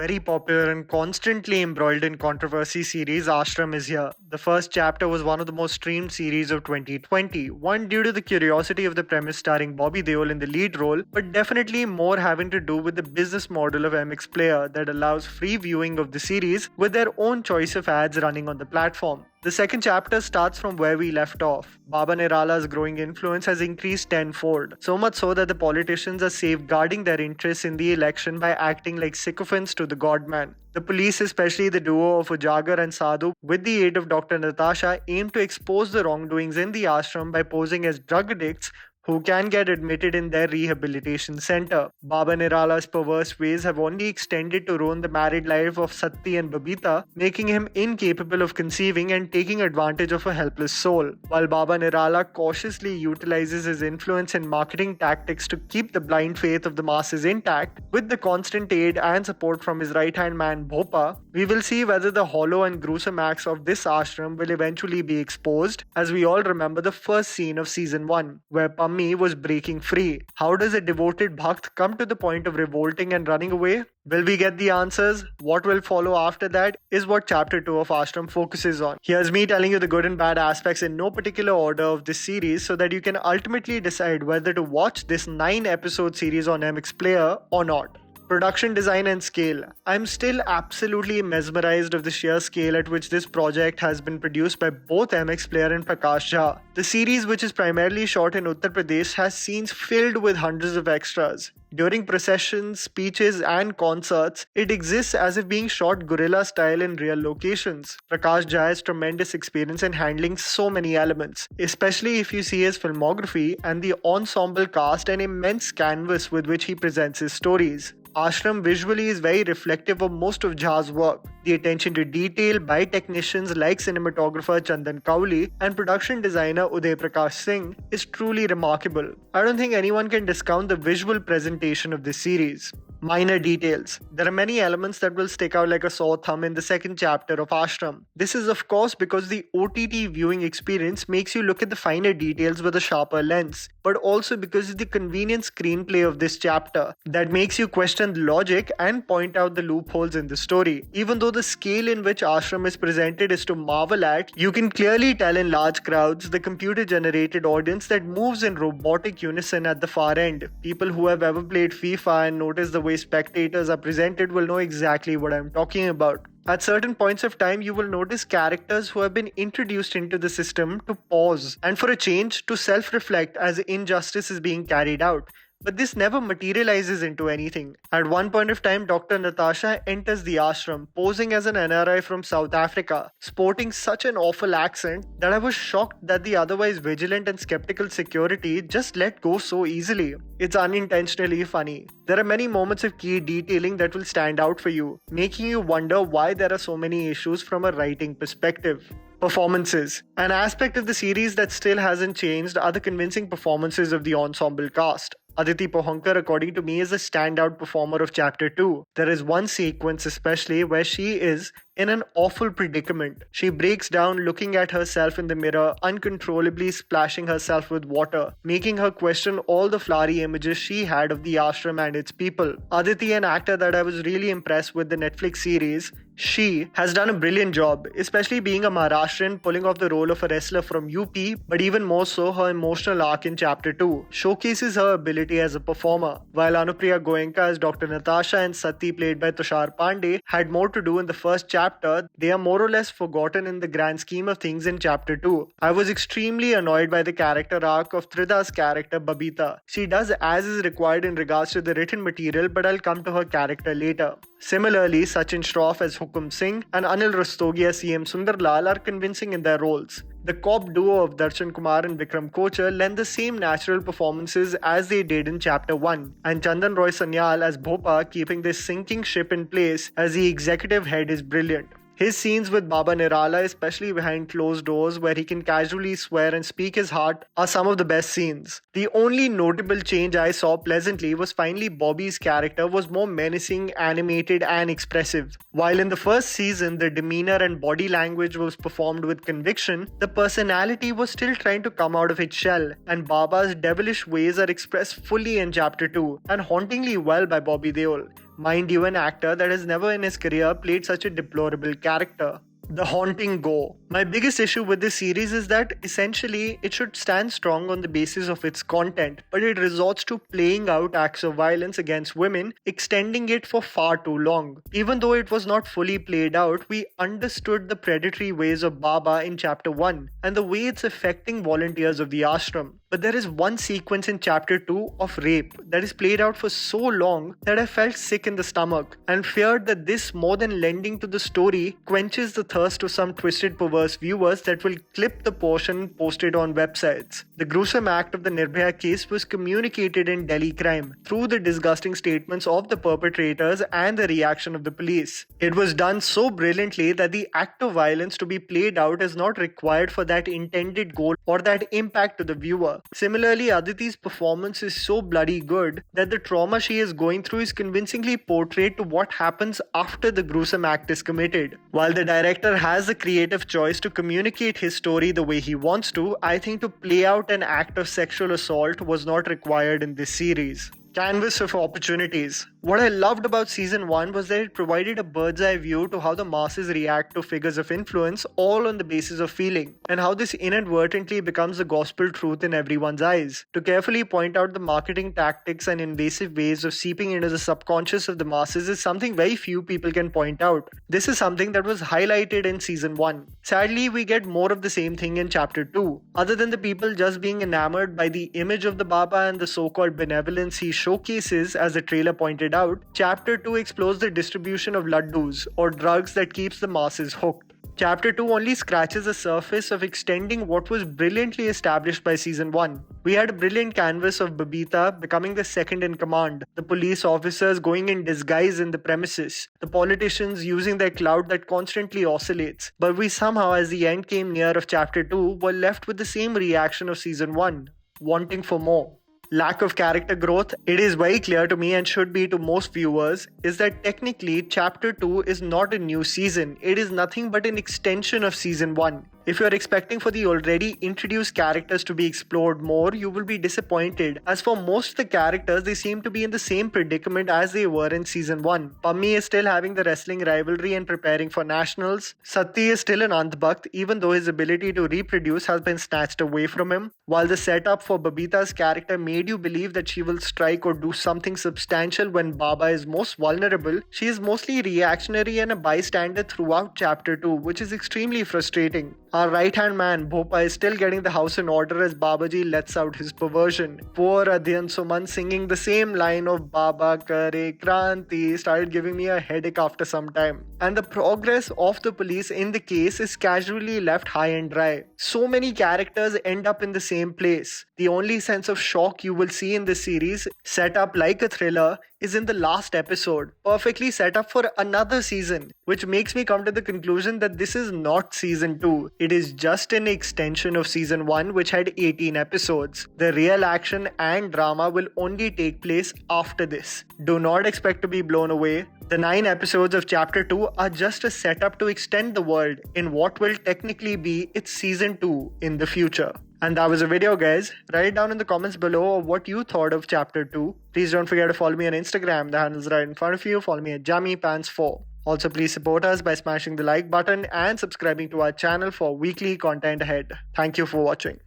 very popular and constantly embroiled in controversy series Ashram is here. The first chapter was one of the most streamed series of 2020. One due to the curiosity of the premise starring Bobby Deol in the lead role, but definitely more having to do with the business model of MX Player that allows free viewing of the series with their own choice of ads running on the platform. The second chapter starts from where we left off. Baba Nirala's growing influence has increased tenfold, so much so that the politicians are safeguarding their interests in the election by acting like sycophants to the godman. The police, especially the duo of Ujagar and Sadhu, with the aid of Dr. Natasha, aim to expose the wrongdoings in the ashram by posing as drug addicts who can get admitted in their rehabilitation center. Baba Nirala's perverse ways have only extended to ruin the married life of Satti and Babita, making him incapable of conceiving and taking advantage of a helpless soul. While Baba Nirala cautiously utilizes his influence and marketing tactics to keep the blind faith of the masses intact, with the constant aid and support from his right-hand man Bhopa, we will see whether the hollow and gruesome acts of this ashram will eventually be exposed, as we all remember the first scene of season 1, where Pammi was breaking free. How does a devoted Bhakt come to the point of revolting and running away? Will we get the answers? What will follow after that is what chapter 2 of Ashram focuses on. Here's me telling you the good and bad aspects in no particular order of this series so that you can ultimately decide whether to watch this 9-episode series on MX Player or not. Production design and scale. I'm still absolutely mesmerized of the sheer scale at which this project has been produced by both MX Player and Prakash Jha. The series, which is primarily shot in Uttar Pradesh, has scenes filled with hundreds of extras. During processions, speeches, and concerts, it exists as if being shot guerrilla style in real locations. Prakash Jha has tremendous experience in handling so many elements, especially if you see his filmography and the ensemble cast and immense canvas with which he presents his stories. Aashram visually is very reflective of most of Jha's work. The attention to detail by technicians like cinematographer Chandan Kauli and production designer Uday Prakash Singh is truly remarkable. I don't think anyone can discount the visual presentation of this series. Minor details. There are many elements that will stick out like a sore thumb in the second chapter of Aashram. This is of course because the OTT viewing experience makes you look at the finer details with a sharper lens, but also because of the convenient screenplay of this chapter that makes you question the logic and point out the loopholes in the story. Even though the scale in which Aashram is presented is to marvel at, you can clearly tell in large crowds the computer-generated audience that moves in robotic unison at the far end. People who have ever played FIFA and noticed the way spectators are presented will know exactly what I'm talking about. At certain points of time, you will notice characters who have been introduced into the system to pause and for a change to self-reflect as injustice is being carried out. But this never materializes into anything. At one point of time, Dr. Natasha enters the ashram, posing as an NRI from South Africa, sporting such an awful accent that I was shocked that the otherwise vigilant and skeptical security just let go so easily. It's unintentionally funny. There are many moments of key detailing that will stand out for you, making you wonder why there are so many issues from a writing perspective. Performances. An aspect of the series that still hasn't changed are the convincing performances of the ensemble cast. Aditi Pohankar, according to me, is a standout performer of Chapter 2. There is one sequence especially where she is in an awful predicament. She breaks down looking at herself in the mirror, uncontrollably splashing herself with water, making her question all the flowery images she had of the ashram and its people. Aditi, an actor that I was really impressed with the Netflix series, she has done a brilliant job, especially being a Maharashtrian pulling off the role of a wrestler from UP, but even more so her emotional arc in Chapter 2 showcases her ability as a performer. While Anupriya Goenka as Dr. Natasha and Sati played by Tushar Pandey had more to do in the first chapter, they are more or less forgotten in the grand scheme of things in Chapter 2. I was extremely annoyed by the character arc of Trida's character Babita. She does as is required in regards to the written material, but I'll come to her character later. Similarly, Sachin Shroff as Hukum Singh and Anil Rastogi as CM Sundarlal are convincing in their roles. The cop duo of Darshan Kumar and Vikram Kochar lend the same natural performances as they did in Chapter 1, and Chandan Roy Sanyal as Bhopa keeping this sinking ship in place as the executive head is brilliant. His scenes with Baba Nirala, especially behind closed doors where he can casually swear and speak his heart, are some of the best scenes. The only notable change I saw pleasantly was finally Bobby's character was more menacing, animated and expressive. While in the first season the demeanor and body language was performed with conviction, the personality was still trying to come out of its shell, and Baba's devilish ways are expressed fully in Chapter 2 and hauntingly well by Bobby Deol. Mind you, an actor that has never in his career played such a deplorable character. The haunting go. My biggest issue with this series is that essentially it should stand strong on the basis of its content, but it resorts to playing out acts of violence against women, extending it for far too long. Even though it was not fully played out, we understood the predatory ways of Baba in chapter 1 and the way it's affecting volunteers of the ashram. But there is one sequence in chapter 2 of rape that is played out for so long that I felt sick in the stomach and feared that this, more than lending to the story, quenches the thirst of some twisted perverse viewers that will clip the portion and post it on websites. The gruesome act of the Nirbhaya case was communicated in Delhi crime through the disgusting statements of the perpetrators and the reaction of the police. It was done so brilliantly that the act of violence to be played out is not required for that intended goal or that impact to the viewer. Similarly, Aditi's performance is so bloody good that the trauma she is going through is convincingly portrayed to what happens after the gruesome act is committed. While the director has the creative choice to communicate his story the way he wants to, I think to play out an act of sexual assault was not required in this series. Canvas of opportunities. What I loved about season 1 was that it provided a bird's eye view to how the masses react to figures of influence, all on the basis of feeling, and how this inadvertently becomes the gospel truth in everyone's eyes. To carefully point out the marketing tactics and invasive ways of seeping into the subconscious of the masses is something very few people can point out. This is something that was highlighted in season 1. Sadly, we get more of the same thing in chapter 2. Other than the people just being enamored by the image of the Baba and the so-called benevolence he showcases, as the trailer pointed out, chapter 2 explores the distribution of laddus, or drugs that keeps the masses hooked. Chapter 2 only scratches the surface of extending what was brilliantly established by season 1. We had a brilliant canvas of Babita becoming the second in command, the police officers going in disguise in the premises, the politicians using their clout that constantly oscillates. But we somehow, as the end came near of chapter 2, were left with the same reaction of season 1, wanting for more. Lack of character growth. It is very clear to me, and should be to most viewers, is that technically chapter 2 is not a new season. It is nothing but an extension of season 1. If you are expecting for the already introduced characters to be explored more, you will be disappointed, as for most of the characters they seem to be in the same predicament as they were in season 1. Pammi is still having the wrestling rivalry and preparing for nationals. Satti is still an Andhbhakt, even though his ability to reproduce has been snatched away from him. While the setup for Babita's character made you believe that she will strike or do something substantial when Baba is most vulnerable, she is mostly reactionary and a bystander throughout chapter 2, which is extremely frustrating. Our right-hand man, Bhopa, is still getting the house in order as Babaji lets out his perversion. Poor Adhyan Suman singing the same line of Baba Kare Kranti started giving me a headache after some time. And the progress of the police in the case is casually left high and dry. So many characters end up in the same place. The only sense of shock you will see in this series, set up like a thriller, is in the last episode, perfectly set up for another season, which makes me come to the conclusion that this is not season 2. It is just an extension of season 1, which had 18 episodes. The real action and drama will only take place after this. Do not expect to be blown away. The 9 episodes of chapter 2 are just a setup to extend the world in what will technically be its season 2 in the future. And that was a video, guys. Write down in the comments below what you thought of chapter 2. Please don't forget to follow me on Instagram. The handle is right in front of you. Follow me at JammyPants4. Also, please support us by smashing the like button and subscribing to our channel for weekly content ahead. Thank you for watching.